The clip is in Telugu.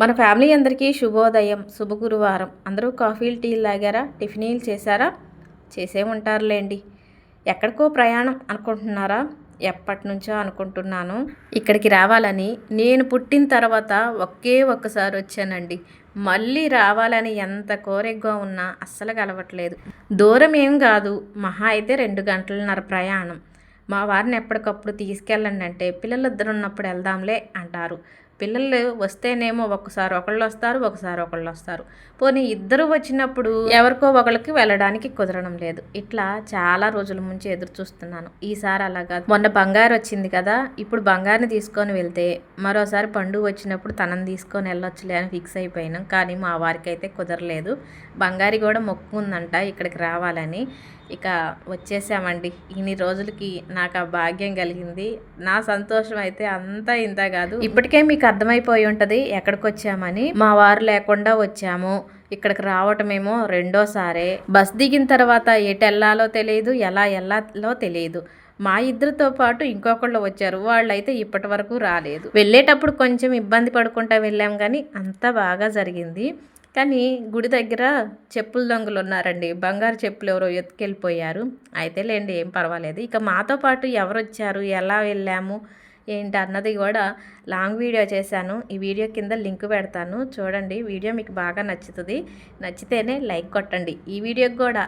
మన ఫ్యామిలీ అందరికీ శుభోదయం, శుభ గురువారం. అందరూ కాఫీలు టీలు తాగారా? టిఫినీలు చేశారా? చేసే ఉంటారులేండి. ఎక్కడికో ప్రయాణం అనుకుంటున్నారా? ఎప్పటి నుంచో అనుకుంటున్నాను ఇక్కడికి రావాలని. నేను పుట్టిన తర్వాత ఒక్కసారి వచ్చానండి. మళ్ళీ రావాలని ఎంత కోరికగా ఉన్నా అస్సలు కలవట్లేదు. దూరం ఏం కాదు, మహా అయితే 2 గంటలన్నర ప్రయాణం. మా వారిని ఎప్పటికప్పుడు తీసుకెళ్ళండి అంటే పిల్లలిద్దరు ఉన్నప్పుడు వెళ్దాంలే అంటారు. పిల్లలు వస్తేనేమో ఒకసారి ఒకళ్ళు వస్తారు, ఒకసారి ఒకళ్ళు వస్తారు. పోనీ ఇద్దరు వచ్చినప్పుడు ఎవరికో ఒకరికి వెళ్ళడానికి కుదరడం లేదు. ఇట్లా చాలా రోజుల నుంచి ఎదురు చూస్తున్నాను. ఈసారి అలాగా మొన్న బంగారు వచ్చింది కదా, ఇప్పుడు బంగారుని తీసుకొని వెళ్తే మరోసారి పండుగ వచ్చినప్పుడు తనని తీసుకొని వెళ్ళొచ్చులే అని ఫిక్స్ అయిపోయినాం. కానీ మా వారికి అయితే కుదరలేదు. బంగారి కూడా మొక్కు ఉందంట ఇక్కడికి రావాలని. ఇక వచ్చేసామండి. ఇన్ని రోజులకి నాకు ఆ భాగ్యం కలిగింది. నా సంతోషం అయితే అంతా ఇంత కాదు. ఇప్పటికే మీకు అర్థమైపోయి ఉంటుంది ఎక్కడికి వచ్చామని. మా వారు లేకుండా వచ్చాము. ఇక్కడికి రావటమేమో రెండోసారే. బస్ దిగిన తర్వాత ఎటు వెళ్ళాలో తెలియదు, ఎలా వెళ్ళాలో తెలియదు. మా ఇద్దరితో పాటు ఇంకొకళ్ళు వచ్చారు. వాళ్ళైతే ఇప్పటి వరకు రాలేదు. వెళ్ళేటప్పుడు కొంచెం ఇబ్బంది పడుకుంటా వెళ్ళాం, కానీ అంతా బాగా జరిగింది. కానీ గుడి దగ్గర చెప్పుల దొంగలు ఉన్నారండి. బంగారు చెప్పులు ఎవరో ఎత్తుకెళ్ళిపోయారు. అయితే లేండి, ఏం పర్వాలేదు. ఇక మాతో పాటు ఎవరు వచ్చారు, ఎలా వెళ్ళాము ఏంటి అన్నది కూడా లాంగ్ వీడియో చేశాను. ఈ వీడియో కింద లింక్ పెడతాను, చూడండి. వీడియో మీకు బాగా నచ్చుతుంది. నచ్చితేనే లైక్ కొట్టండి. ఈ వీడియోకి కూడా